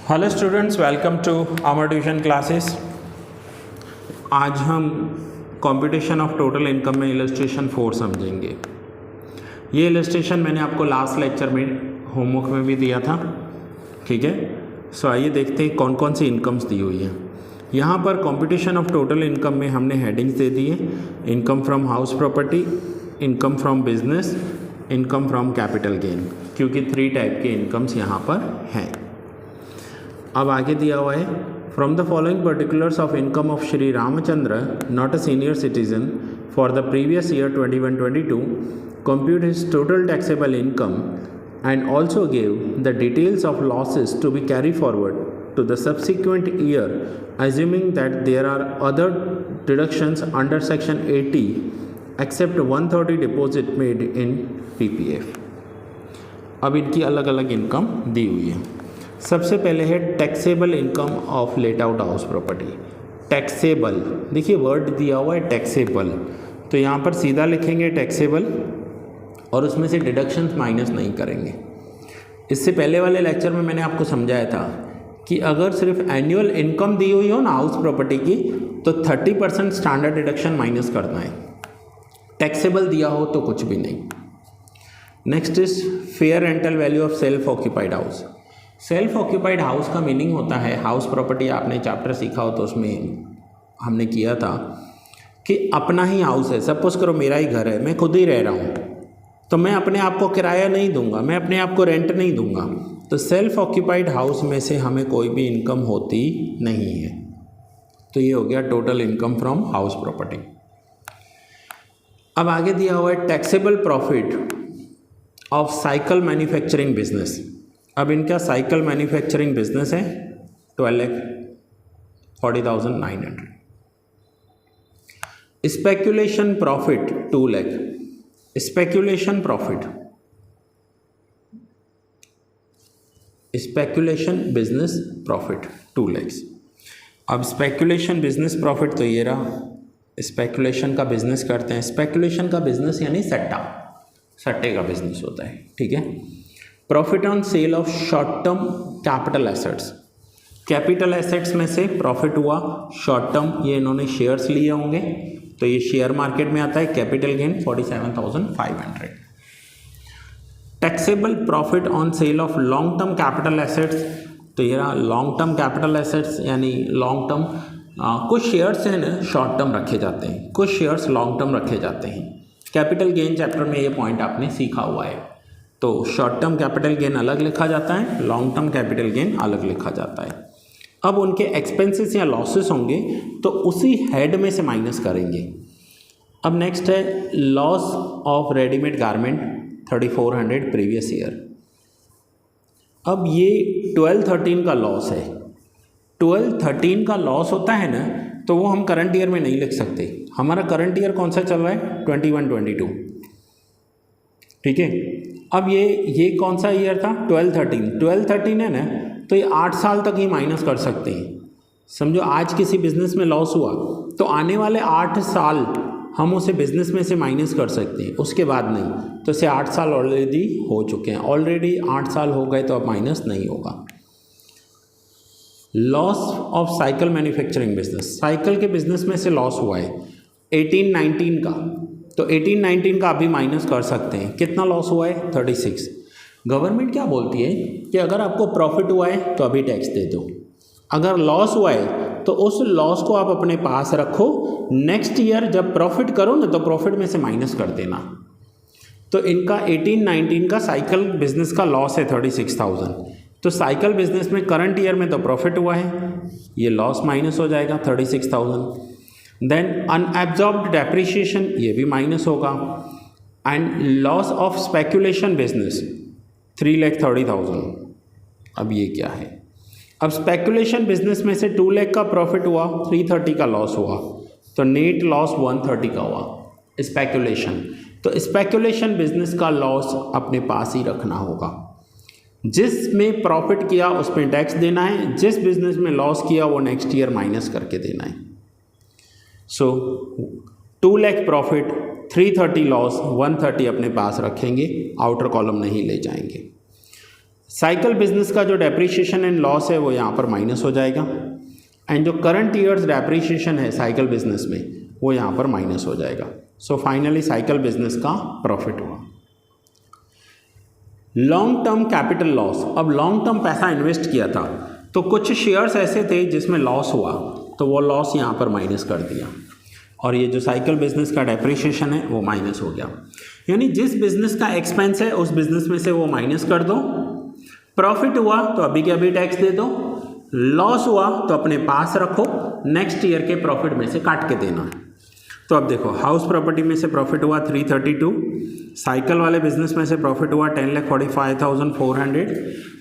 Hello students, welcome to our tuition classes. आज हम computation of total income में illustration 4 समझेंगे। ये इलस्ट्रेशन मैंने आपको लास्ट लेक्चर में होमवर्क में भी दिया था, ठीक है। सो आइए देखते हैं कौन कौन सी इनकम्स दी हुई हैं। यहाँ पर कंप्यूटेशन ऑफ टोटल इनकम में हमने हेडिंग्स दे दी है। Income from house property, income from business, income from capital gain, क्योंकि 3 टाइप के इनकम्स यहाँ पर हैं। अब आगे दिया हुआ है, from the following particulars of income of Shri Ramchandra not a senior citizen for the previous year 21-22 compute his total taxable income and also give the details of losses to be carried forward to the subsequent year, assuming that there are other deductions under section 80 except 130 deposit made in PPF। अब इनकी अलग अलग income दी हुई है। सबसे पहले है taxable income of let out house property. Taxable, देखिए वर्ड दिया हुआ है टैक्सेबल, तो यहाँ पर सीधा लिखेंगे टैक्सेबल और उसमें से डिडक्शंस माइनस नहीं करेंगे। इससे पहले वाले लेक्चर में मैंने आपको समझाया था कि अगर सिर्फ एनुअल इनकम दी हुई हो ना हाउस प्रॉपर्टी की, तो 30% स्टैंडर्ड डिडक्शन माइनस करना है। टैक्सेबल दिया हो तो कुछ भी नहीं। Next is fair rental value of self occupied house. Self occupied house का मीनिंग होता है, हाउस प्रॉपर्टी आपने चैप्टर सीखा हो तो उसमें हमने किया था कि अपना ही हाउस है। सपोज करो मेरा ही घर है, मैं खुद ही रह रहा हूँ, तो मैं अपने आप को किराया नहीं दूंगा, मैं अपने आप को रेंट नहीं दूंगा। तो सेल्फ ऑक्यूपाइड हाउस में से हमें कोई भी इनकम होती नहीं है। तो ये हो गया total income from house property. अब आगे दिया हुआ है taxable profit of cycle manufacturing business. अब इनका साइकिल मैन्युफैक्चरिंग बिजनेस है 12,40,900। Speculation profit 2 lakh. Speculation profit, speculation business profit 2 lakh. अब स्पेक्यूलेशन बिजनेस प्रॉफिट तो ये रहा, स्पेक्यूलेशन का बिजनेस करते हैं। स्पेक्यूलेशन का बिजनेस यानी सट्टा, सट्टे का बिजनेस होता है, ठीक है। Profit on sale of short term capital assets. Capital assets में से प्रॉफिट हुआ शॉर्ट टर्म, ये इन्होंने शेयर्स लिए होंगे तो ये शेयर मार्केट में आता है। Capital gain 47,500। Taxable profit on sale of long term capital assets, तो ये रहा लॉन्ग टर्म कैपिटल एसेट्स यानी लॉन्ग टर्म। कुछ शेयर्स हैं ना शॉर्ट टर्म रखे जाते हैं, कुछ शेयर्स लॉन्ग टर्म रखे जाते हैं। कैपिटल गेन चैप्टर में ये पॉइंट आपने सीखा हुआ है। तो शॉर्ट टर्म कैपिटल गेन अलग लिखा जाता है, लॉन्ग टर्म कैपिटल गेन अलग लिखा जाता है। अब उनके एक्सपेंसेस या लॉसेस होंगे तो उसी हेड में से माइनस करेंगे। अब नेक्स्ट है loss of readymade garment 3,400 previous year. अब ये 12-13 का लॉस है। 12-13 का लॉस होता है ना, तो वो हम करंट ईयर में नहीं लिख सकते। हमारा करंट ईयर कौन सा चल रहा है 21-22, ठीक है। अब ये कौन सा ईयर था 12-13 है ना, तो ये 8 साल तक ही माइनस कर सकते हैं। समझो आज किसी बिजनेस में लॉस हुआ तो आने वाले 8 साल हम उसे बिजनेस में से माइनस कर सकते हैं, उसके बाद नहीं। तो इसे 8 साल ऑलरेडी हो चुके हैं, ऑलरेडी 8 साल हो गए तो अब माइनस नहीं होगा। Loss of cycle manufacturing business, cycle के बिजनेस में से लॉस हुआ है 18-19 का, तो 18-19 का अभी माइनस कर सकते हैं। कितना लॉस हुआ है 36। गवर्नमेंट क्या बोलती है कि अगर आपको प्रॉफिट हुआ है तो अभी टैक्स दे दो, अगर लॉस हुआ है तो उस लॉस को आप अपने पास रखो, नेक्स्ट ईयर जब प्रॉफिट करो ना तो प्रॉफिट में से माइनस कर देना। तो इनका 18-19 का साइकिल बिजनेस का लॉस है 36,000। तो साइकिल बिजनेस में करंट ईयर में तो प्रॉफिट हुआ है, ये लॉस माइनस हो जाएगा 36,000। देन अनएब्जॉर्ब्ड डेप्रिसिएशन, ये भी माइनस होगा। And loss of speculation business 3,30,000। अब ये क्या है, अब स्पेक्यूलेशन बिजनेस में से 2 लाख का प्रॉफिट हुआ, 330 का लॉस हुआ, तो नेट लॉस 130 का हुआ स्पेक्यूलेशन। तो स्पेक्यूलेशन बिजनेस का लॉस अपने पास ही रखना होगा। जिसमें प्रॉफिट किया उस पर टैक्स देना है, जिस बिजनेस में लॉस किया वो नेक्स्ट ईयर माइनस करके देना है। सो 2 लाख प्रॉफिट, 330 लॉस, 130 अपने पास रखेंगे, आउटर कॉलम नहीं ले जाएंगे। साइकिल बिजनेस का जो डेप्रीशिएशन एंड लॉस है वो यहाँ पर माइनस हो जाएगा, एंड जो करंट ईयर्स डेप्रीशिएशन है साइकिल बिजनेस में वो यहाँ पर माइनस हो जाएगा। सो फाइनली साइकिल बिजनेस का प्रॉफिट हुआ। लॉन्ग टर्म कैपिटल लॉस, अब लॉन्ग टर्म पैसा इन्वेस्ट किया था तो कुछ शेयर्स ऐसे थे जिसमें लॉस हुआ, तो वो लॉस यहाँ पर माइनस कर दिया, और ये जो साइकिल बिजनेस का डेप्रीशिएशन है वो माइनस हो गया। यानी जिस बिजनेस का एक्सपेंस है उस बिजनेस में से वो माइनस कर दो, प्रॉफिट हुआ तो अभी के अभी टैक्स दे दो, लॉस हुआ तो अपने पास रखो, नेक्स्ट ईयर के प्रॉफिट में से काट के देना है। तो अब देखो, हाउस प्रॉपर्टी में से प्रॉफिट हुआ 332, साइकिल वाले बिजनेस में से प्रॉफिट हुआ 10,45,400,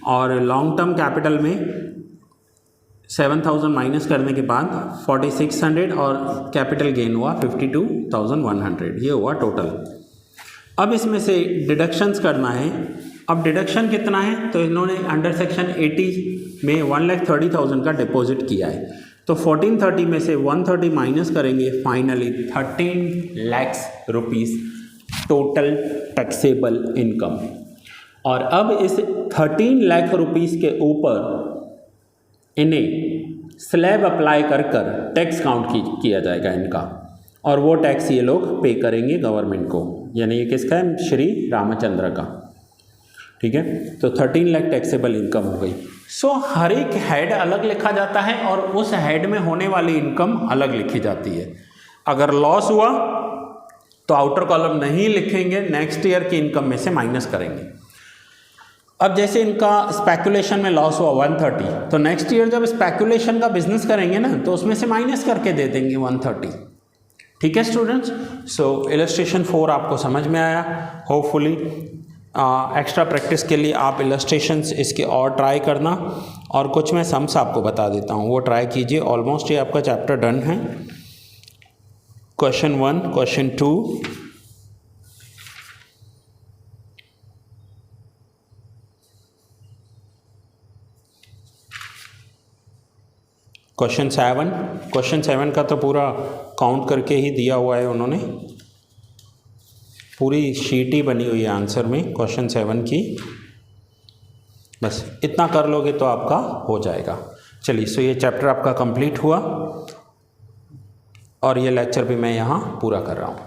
और लॉन्ग टर्म कैपिटल में 7,000 माइनस करने के बाद 4,600, और कैपिटल गेन हुआ 52,100। ये हुआ टोटल। अब इसमें से डिडक्शंस करना है। अब डिडक्शन कितना है, तो इन्होंने अंडर सेक्शन 80 में 1,30,000 का डिपॉजिट किया है, तो 1430 में से 130 माइनस करेंगे, finally 13 lakh rupees total taxable income. और अब इस 13 लाख रुपीस के ऊपर इन्हें स्लैब अप्लाई कर टैक्स काउंट किया जाएगा इनका, और वो टैक्स ये लोग पे करेंगे गवर्नमेंट को, यानी ये किसका है, श्री रामचंद्र का। ठीक है, तो 13 लाख टैक्सेबल इनकम हो गई। सो हर एक हेड अलग लिखा जाता है और उस हेड में होने वाली इनकम अलग लिखी जाती है। अगर लॉस हुआ तो आउटर कॉलम नहीं लिखेंगे, नेक्स्ट ईयर की इनकम में से माइनस करेंगे। अब जैसे इनका स्पेकुलेशन में लॉस हुआ 130, तो नेक्स्ट ईयर जब स्पेकुलेशन का बिजनेस करेंगे ना तो उसमें से माइनस करके दे देंगे 130। ठीक है स्टूडेंट्स, सो इलस्ट्रेशन 4 आपको समझ में आया होपफुली। एक्स्ट्रा प्रैक्टिस के लिए आप इलस्ट्रेशंस इसके और ट्राई करना, और कुछ मैं सम्स आपको बता देता हूँ, वो ट्राई कीजिए। ऑलमोस्ट ये आपका चैप्टर डन है। क्वेश्चन 1, क्वेश्चन 2, क्वेश्चन 7, क्वेश्चन 7 का तो पूरा काउंट करके ही दिया हुआ है उन्होंने, पूरी शीट ही बनी हुई है आंसर में क्वेश्चन 7 की। बस इतना कर लोगे तो आपका हो जाएगा। चलिए, सो ये चैप्टर आपका कंप्लीट हुआ और ये लेक्चर भी मैं यहाँ पूरा कर रहा हूँ।